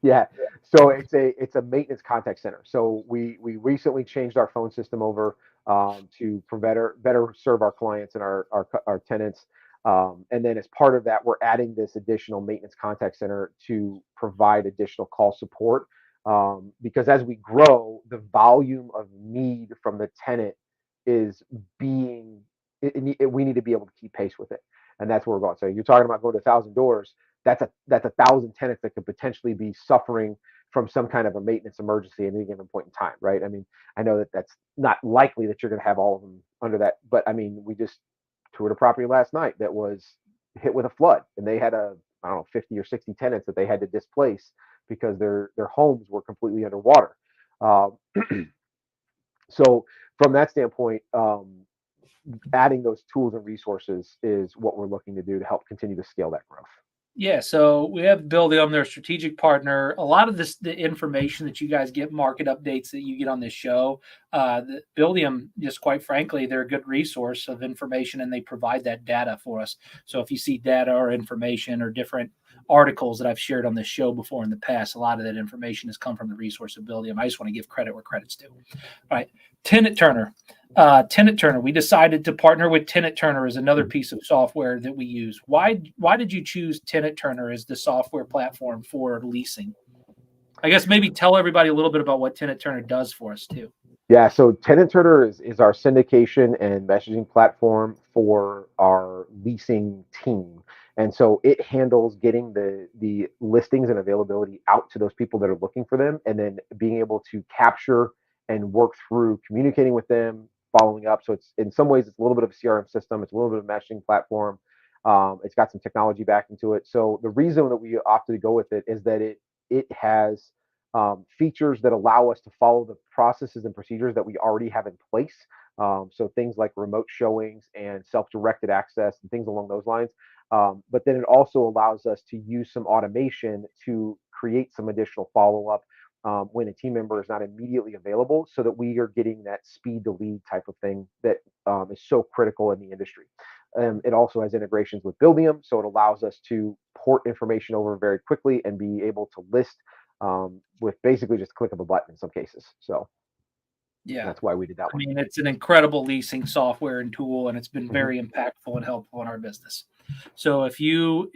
Yeah. So it's a maintenance contact center. So we recently changed our phone system over, to better serve our clients and our tenants. And then as part of that, we're adding this additional maintenance contact center to provide additional call support. Because as we grow, the volume of need from the tenant is being we need to be able to keep pace with it, and that's where we're going. So you're talking about going to 1,000 doors. That's 1,000 tenants that could potentially be suffering from some kind of a maintenance emergency at any given point in time, right? I mean, I know that that's not likely that you're going to have all of them under that, but I mean, we just toured a property last night that was hit with a flood, and they had I don't know, 50 or 60 tenants that they had to displace because their homes were completely underwater. Uh, so from that standpoint, adding those tools and resources is what we're looking to do to help continue to scale that growth. Yeah, so we have Buildium, their strategic partner. A lot of the information that you guys get, market updates that you get on this show, the Buildium, just quite frankly, they're a good resource of information, and they provide that data for us. So if you see data or information or different articles that I've shared on this show before in the past, a lot of that information has come from the resource of Buildium. I just want to give credit where credit's due. All right, Tenant Turner. Tenant Turner. We decided to partner with Tenant Turner as another piece of software that we use. Why did you choose Tenant Turner as the software platform for leasing? I guess maybe tell everybody a little bit about what Tenant Turner does for us too. Yeah, so Tenant Turner is our syndication and messaging platform for our leasing team. And so it handles getting the listings and availability out to those people that are looking for them, and then being able to capture and work through communicating with them, following up. So it's in some ways it's a little bit of a CRM system, it's a little bit of a messaging platform. It's got some technology back into it. So the reason that we opted to go with it is that it has features that allow us to follow the processes and procedures that we already have in place. So things like remote showings and self-directed access and things along those lines. But then it also allows us to use some automation to create some additional follow-up when a team member is not immediately available, so that we are getting that speed to lead type of thing that is so critical in the industry. It also has integrations with Buildium, so it allows us to port information over very quickly and be able to list with basically just a click of a button in some cases. So Yeah. that's why we did that I one. mean, it's an incredible leasing software and tool, and it's been very impactful and helpful in our business. So if you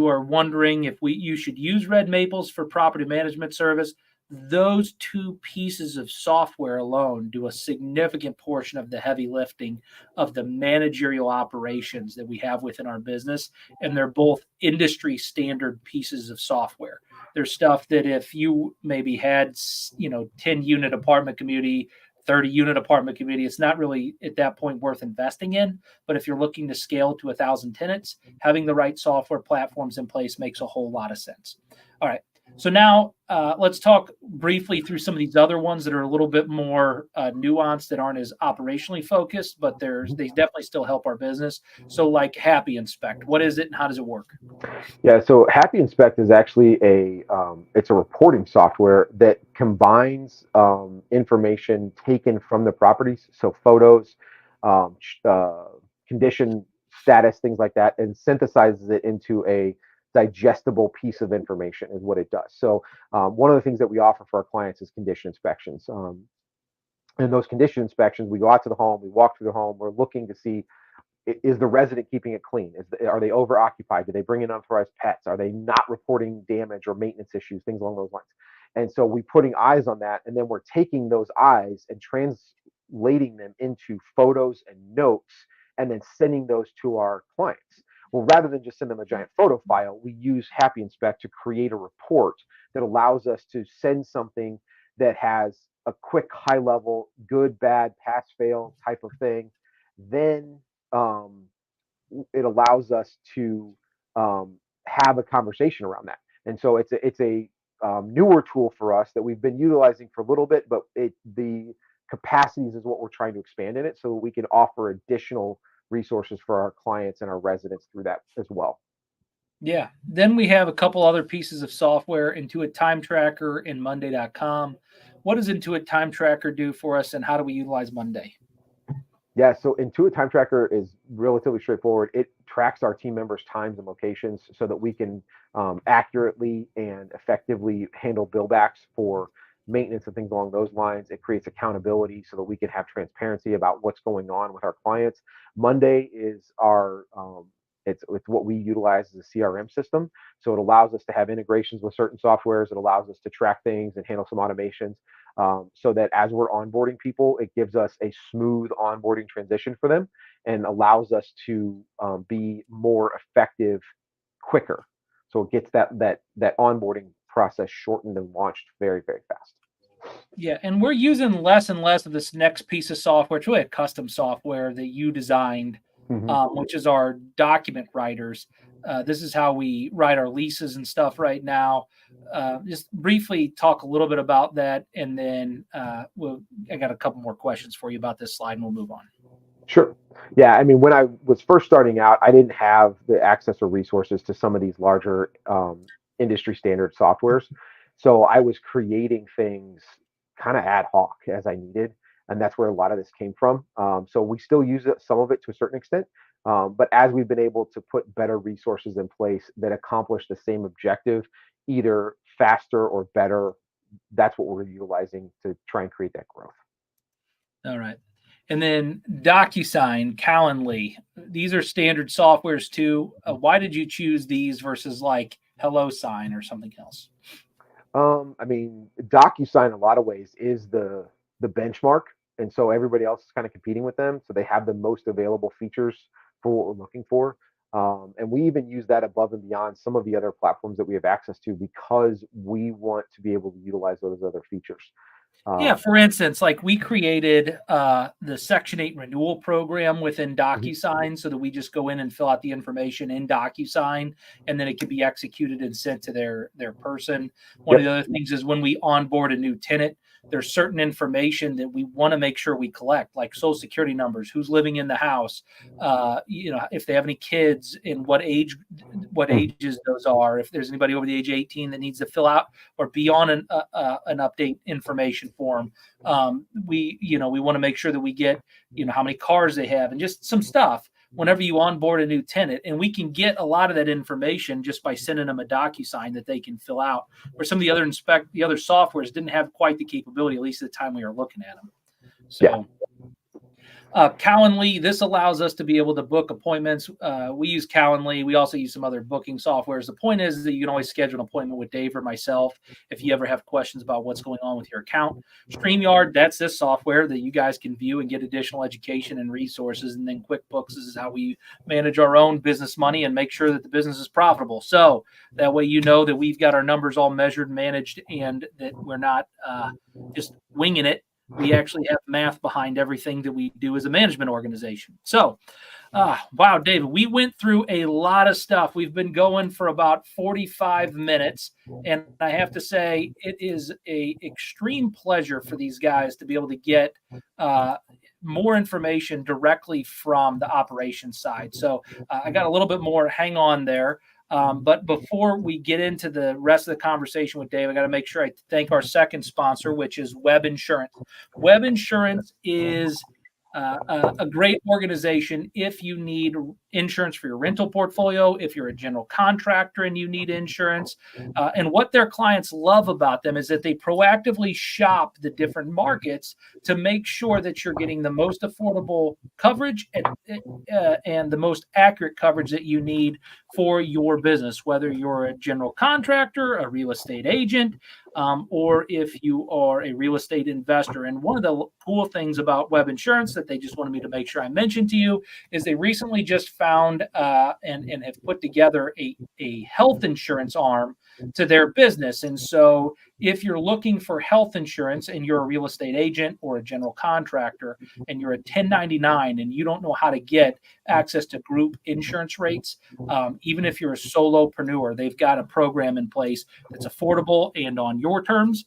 are wondering if you should use Red Maples for property management service, those two pieces of software alone do a significant portion of the heavy lifting of the managerial operations that we have within our business, and they're both industry standard pieces of software. There's stuff that if you maybe had 10 unit apartment community, 30 unit apartment community, it's not really at that point worth investing in. But if you're looking to scale to 1,000 tenants, having the right software platforms in place makes a whole lot of sense. All right. So now let's talk briefly through some of these other ones that are a little bit more nuanced, that aren't as operationally focused, but they definitely still help our business. So like Happy Inspect, what is it and how does it work? Yeah, so Happy Inspect is actually it's a reporting software that combines information taken from the properties, so photos, um, condition, status, things like that, and synthesizes it into a digestible piece of information is what it does. So one of the things that we offer for our clients is condition inspections. And those condition inspections, we go out to the home, we walk through the home, we're looking to see, is the resident keeping it clean? Are they over occupied? Do they bring in unauthorized pets? Are they not reporting damage or maintenance issues? Things along those lines. And so we're putting eyes on that, and then we're taking those eyes and translating them into photos and notes, and then sending those to our clients. Well, rather than just send them a giant photo file, we use Happy Inspect to create a report that allows us to send something that has a quick, high level, good, bad, pass, fail type of thing. Then um, it allows us to have a conversation around that. And so it's a newer tool for us that we've been utilizing for a little bit, but the capacities is what we're trying to expand in it, so we can offer additional resources for our clients and our residents through that as well. Yeah. Then we have a couple other pieces of software, Intuit Time Tracker and Monday.com. What does Intuit Time Tracker do for us, and how do we utilize Monday? Yeah, so Intuit Time Tracker is relatively straightforward. It tracks our team members' times and locations so that we can accurately and effectively handle billbacks for maintenance and things along those lines. It creates accountability so that we can have transparency about what's going on with our clients. Monday is our it's what we utilize as a CRM system. So it allows us to have integrations with certain softwares. It allows us to track things and handle some automations, so that as we're onboarding people, it gives us a smooth onboarding transition for them and allows us to be more effective quicker. So it gets that onboarding process shortened and launched very, very fast. Yeah, and we're using less and less of this next piece of software. It's really a custom software that you designed, Mm-hmm. which is our document writers. This is how we write our leases and stuff right now. Just briefly talk a little bit about that, and then I got a couple more questions for you about this slide, and we'll move on. Sure. Yeah, I mean, when I was first starting out, I didn't have the access or resources to some of these larger industry standard softwares. So I was creating things kind of ad hoc as I needed. And that's where a lot of this came from. So we still use some of it to a certain extent. But as we've been able to put better resources in place that accomplish the same objective, either faster or better, that's what we're utilizing to try and create that growth. All right. And then DocuSign, Calendly, these are standard softwares too. Why did you choose these versus like HelloSign or something else? I mean, DocuSign in a lot of ways is the benchmark, and so everybody else is kind of competing with them. So they have the most available features for what we're looking for, and we even use that above and beyond some of the other platforms that we have access to because we want to be able to utilize those other features. Yeah, Um, for instance, like we created the Section 8 renewal program within mhm. DocuSign so that we just go in and fill out the information in DocuSign, and then it can be executed and sent to their person. One of Yep. the other things is when we onboard a new tenant, there's certain information that we want to make sure we collect, like social security numbers, who's living in the house, if they have any kids, and what Mhm. ages those are, if there's anybody over the age of 18 that needs to fill out or be on an update information form. We want to make sure that we get, how many cars they have and just some stuff whenever you onboard a new tenant. And we can get a lot of that information just by sending them a DocuSign that they can fill out, where some of the other softwares didn't have quite the capability, at least at the time we were looking at them. Yeah. So, Calendly, this allows us to be able to book appointments. We use Calendly. We also use some other booking softwares. The point is that you can always schedule an appointment with Dave or myself if you ever have questions about what's going on with your account. StreamYard, that's this software that you guys can view and get additional education and resources. And then QuickBooks is how we manage our own business money and make sure that the business is profitable. So that way you know that we've got our numbers all measured, managed, and that we're not just winging it. We actually have math behind everything that we do as a management organization. So, wow, David, we went through a lot of stuff. We've been going for about 45 minutes. And I have to say, it is a extreme pleasure for these guys to be able to get more information directly from the operations side. So I got a little bit more hang on there. But before we get into the rest of the conversation with Dave, I got to make sure I thank our second sponsor, which is Web Insurance. Web Insurance is a great organization if you need insurance for your rental portfolio, if you're a general contractor and you need insurance. And what their clients love about them is that they proactively shop the different markets to make sure that you're getting the most affordable coverage and the most accurate coverage that you need for your business, whether you're a general contractor, a real estate agent, or if you are a real estate investor. And one of the cool things about Web Insurance that they just wanted me to make sure I mentioned to you is they recently just found and have put together a health insurance arm to their business. And so if you're looking for health insurance and you're a real estate agent or a general contractor and you're a 1099 and you don't know how to get access to group insurance rates, even if you're a solopreneur, they've got a program in place that's affordable and on your terms.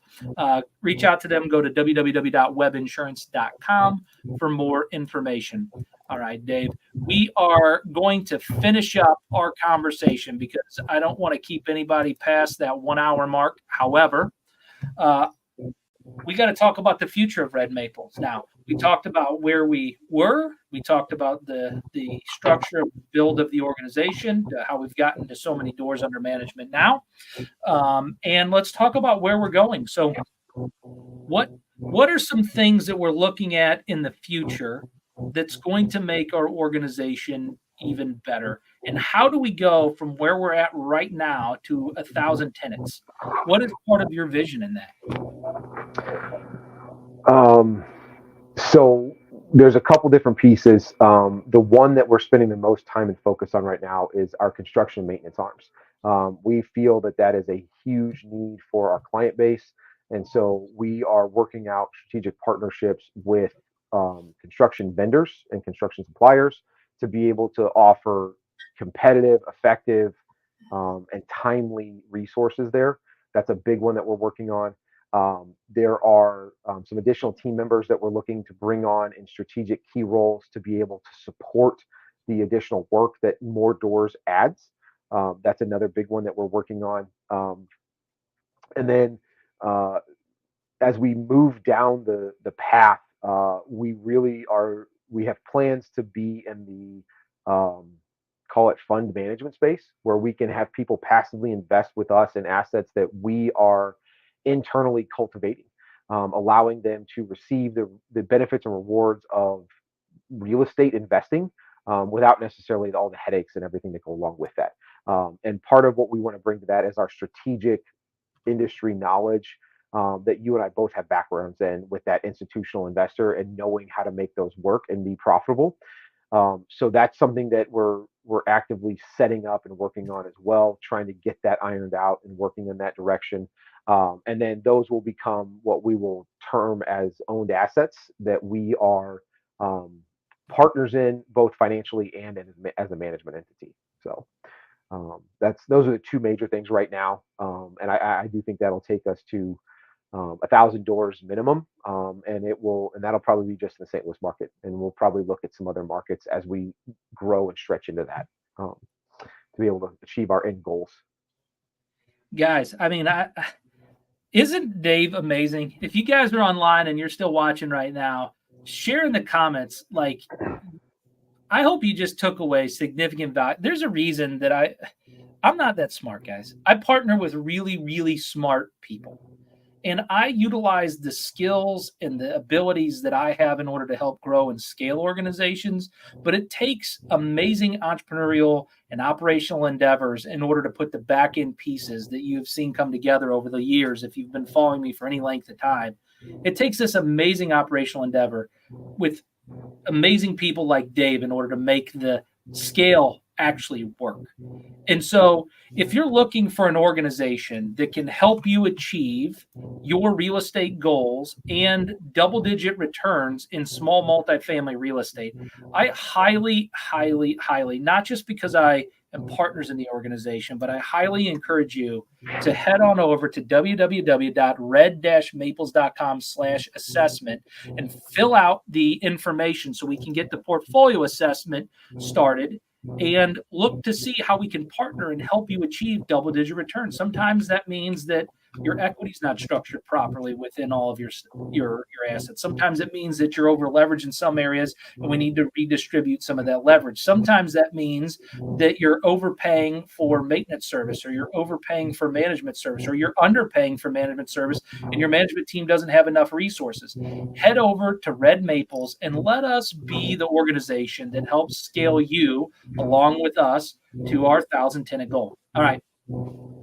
Reach out to them. Go to www.webinsurance.com for more information. All right, Dave, we are going to finish up our conversation because I don't want to keep anybody past that 1 hour mark. However, we got to talk about the future of Red Maples. Now, we talked about where we were. We talked about the structure and build of the organization, how we've gotten to so many doors under management now. And let's talk about where we're going. So what are some things that we're looking at in the future that's going to make our organization even better? And how do we go from where we're at right now to 1,000 tenants? What is part of your vision in that? So there's a couple different pieces. The one that we're spending the most time and focus on right now is our construction maintenance arms. We feel that that is a huge need for our client base. And so we are working out strategic partnerships with construction vendors and construction suppliers to be able to offer competitive, effective, and timely resources there. That's a big one that we're working on. There are some additional team members that we're looking to bring on in strategic key roles to be able to support the additional work that more doors adds. That's another big one that we're working on. And then as we move down the path, we have plans to be in the call it fund management space where we can have people passively invest with us in assets that we are internally cultivating, allowing them to receive the benefits and rewards of real estate investing without necessarily all the headaches and everything that go along with that. And part of what we want to bring to that is our strategic industry knowledge that you and I both have backgrounds in with that institutional investor and knowing how to make those work and be profitable. So that's something that we're actively setting up and working on as well, trying to get that ironed out and working in that direction. And then those will become what we will term as owned assets that we are partners in both financially and as a management entity. So those are the two major things right now. And I do think that'll take us to 1,000 doors minimum, and that'll probably be just in the St. Louis market, and we'll probably look at some other markets as we grow and stretch into that to be able to achieve our end goals. Guys, I mean, isn't Dave amazing? If you guys are online and you're still watching right now, share in the comments. Like, I hope you just took away significant value. There's a reason that I'm not that smart, guys. I partner with really, really smart people. And I utilize the skills and the abilities that I have in order to help grow and scale organizations. But it takes amazing entrepreneurial and operational endeavors in order to put the back end pieces that you've seen come together over the years. If you've been following me for any length of time, it takes this amazing operational endeavor with amazing people like Dave in order to make the scale actually work. And so, if you're looking for an organization that can help you achieve your real estate goals and double digit returns in small multifamily real estate, I highly, highly, highly, not just because I am partners in the organization, but I highly encourage you to head on over to www.red-maples.com/assessment and fill out the information so we can get the portfolio assessment started and look to see how we can partner and help you achieve double digit returns. Sometimes that means that your equity is not structured properly within all of your assets. Sometimes it means that you're over leveraged in some areas and we need to redistribute some of that leverage. Sometimes that means that you're overpaying for maintenance service, or you're overpaying for management service, or you're underpaying for management service and your management team doesn't have enough resources. Head over to Red Maples and let us be the organization that helps scale you along with us to our 1,000 tenant goal. All right,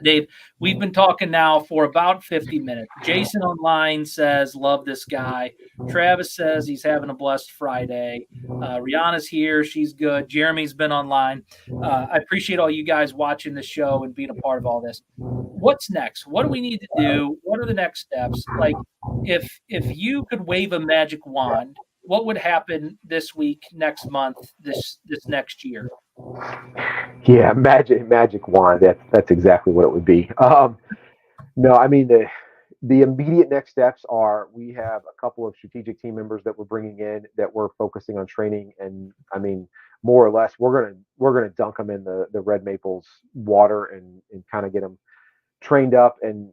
Dave, we've been talking now for about 50 minutes. Jason online says, love this guy. Travis says he's having a blessed Friday. Rihanna's here. She's good. Jeremy's been online. I appreciate all you guys watching the show and being a part of all this. What's next? What do we need to do? What are the next steps? Like, if you could wave a magic wand, what would happen this week, next month, this next year? Yeah, magic wand. That's exactly what it would be. No, I mean the immediate next steps are we have a couple of strategic team members that we're bringing in that we're focusing on training, and I mean more or less we're gonna dunk them in the Red Maples water and kind of get them trained up and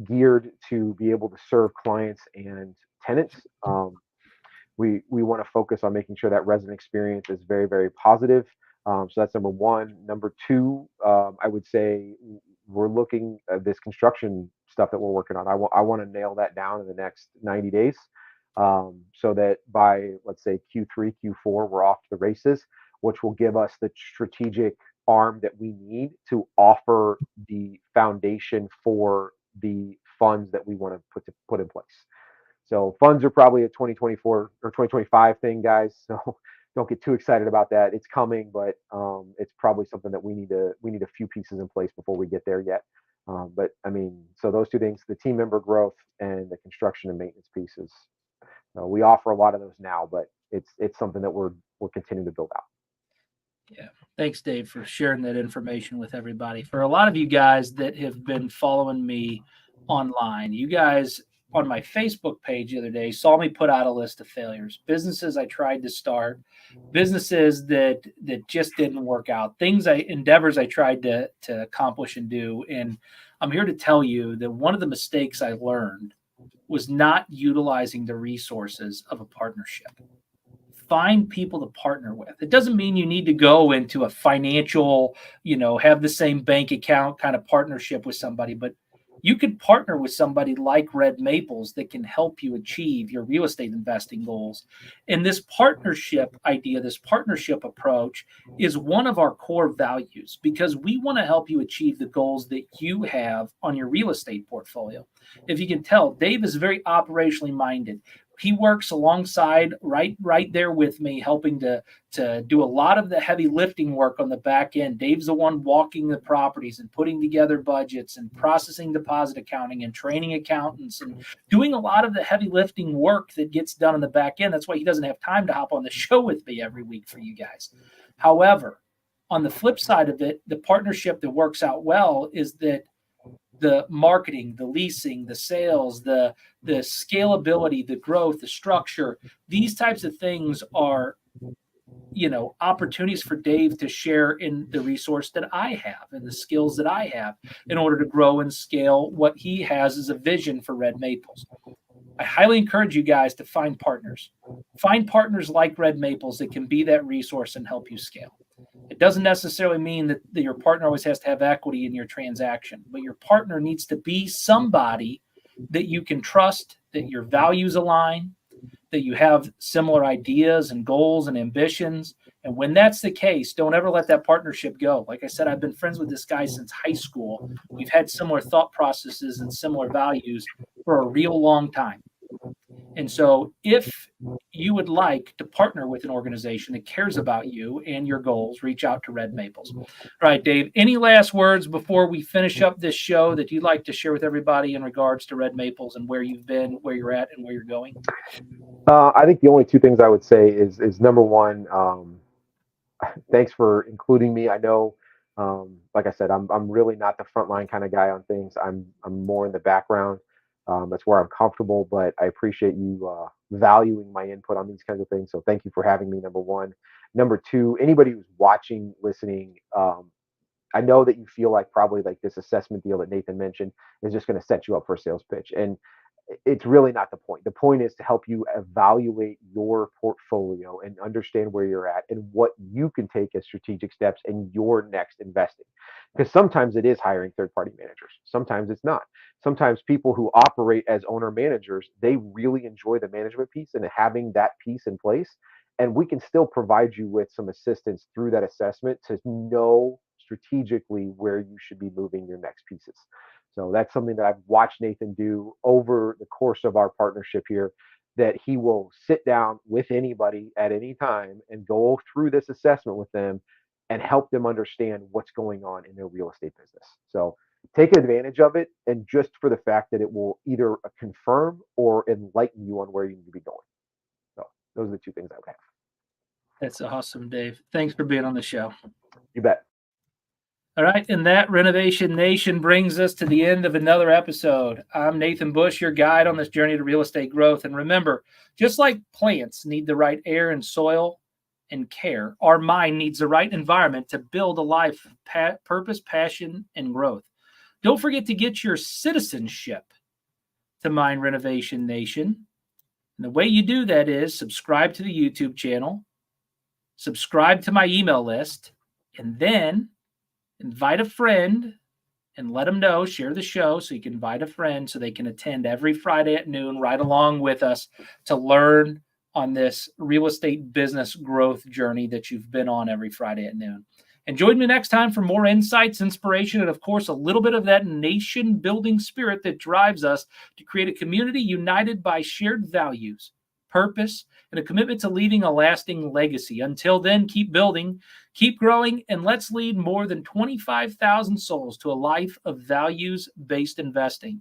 geared to be able to serve clients and tenants. We want to focus on making sure that resident experience is very, very positive. So that's number one. Number two, I would say we're looking at this construction stuff that we're working on. I want to nail that down in the next 90 days, so that by, let's say, Q3, Q4, we're off to the races, which will give us the strategic arm that we need to offer the foundation for the funds that we want to put in place. So funds are probably a 2024 or 2025 thing, guys. So don't get too excited about that. It's coming, but it's probably something that we need a few pieces in place before we get there yet. But I mean, so those two things: the team member growth and the construction and maintenance pieces. We offer a lot of those now, but it's something that we're continuing to build out. Yeah. Thanks, Dave, for sharing that information with everybody. For a lot of you guys that have been following me online, you guys on my Facebook page the other day saw me put out a list of failures, businesses I tried to start, businesses that just didn't work out, endeavors I tried to accomplish and do. And I'm here to tell you that one of the mistakes I learned was not utilizing the resources of a partnership. Find people to partner with. It doesn't mean you need to go into a financial, have the same bank account kind of partnership with somebody, but you could partner with somebody like Red Maples that can help you achieve your real estate investing goals. And this partnership idea, this partnership approach is one of our core values, because we want to help you achieve the goals that you have on your real estate portfolio. If you can tell, Dave is very operationally minded. He works alongside right there with me, helping to do a lot of the heavy lifting work on the back end. Dave's the one walking the properties and putting together budgets and processing deposit accounting and training accountants and doing a lot of the heavy lifting work that gets done on the back end. That's why he doesn't have time to hop on the show with me every week for you guys. However, on the flip side of it, the partnership that works out well is that the marketing, the leasing, the sales, the scalability, the growth, the structure, these types of things are, opportunities for Dave to share in the resource that I have and the skills that I have in order to grow and scale what he has as a vision for Red Maples. I highly encourage you guys to find partners. Find partners like Red Maples that can be that resource and help you scale. It doesn't necessarily mean that your partner always has to have equity in your transaction, but your partner needs to be somebody that you can trust, that your values align, that you have similar ideas and goals and ambitions. And when that's the case, don't ever let that partnership go. Like I said, I've been friends with this guy since high school. We've had similar thought processes and similar values for a real long time. And so if you would like to partner with an organization that cares about you and your goals, reach out to Red Maples. All right, Dave, any last words before we finish up this show that you'd like to share with everybody in regards to Red Maples and where you've been, where you're at, and where you're going? I think the only two things I would say is number one, thanks for including me. I know, like I said, I'm really not the frontline kind of guy on things. I'm more in the background. That's where I'm comfortable, but I appreciate you valuing my input on these kinds of things. So thank you for having me. Number one. Number two, anybody who's watching, listening, I know that you feel like probably like this assessment deal that Nathan mentioned is just going to set you up for a sales pitch. And it's really not the point. The point is to help you evaluate your portfolio and understand where you're at and what you can take as strategic steps in your next investing. Because sometimes it is hiring third-party managers. Sometimes it's not. Sometimes people who operate as owner managers, they really enjoy the management piece and having that piece in place. And we can still provide you with some assistance through that assessment to know strategically where you should be moving your next pieces. So that's something that I've watched Nathan do over the course of our partnership here, that he will sit down with anybody at any time and go through this assessment with them and help them understand what's going on in their real estate business. So take advantage of it, and just for the fact that it will either confirm or enlighten you on where you need to be going. So those are the two things I would have. That's awesome, Dave. Thanks for being on the show. You bet. All right, and that Renovation Nation brings us to the end of another episode. I'm Nathan Bush, your guide on this journey to real estate growth. And remember, just like plants need the right air and soil and care, our mind needs the right environment to build a life of purpose, passion, and growth. Don't forget to get your citizenship to Mind Renovation Nation. And the way you do that is subscribe to the YouTube channel, subscribe to my email list, and then invite a friend and let them know, share the show so you can invite a friend so they can attend every Friday at noon right along with us to learn on this real estate business growth journey that you've been on every Friday at noon. And join me next time for more insights, inspiration, and of course, a little bit of that nation building spirit that drives us to create a community united by shared values, purpose, and a commitment to leaving a lasting legacy. Until then, keep building, keep growing, and let's lead more than 25,000 souls to a life of values-based investing.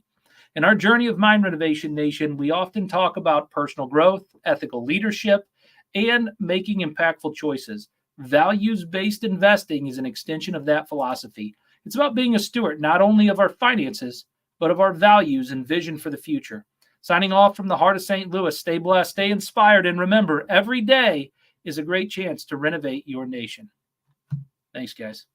In our journey of Mind Renovation Nation, we often talk about personal growth, ethical leadership, and making impactful choices. Values-based investing is an extension of that philosophy. It's about being a steward not only of our finances, but of our values and vision for the future. Signing off from the heart of St. Louis, stay blessed, stay inspired, and remember, every day is a great chance to renovate your nation. Thanks, guys.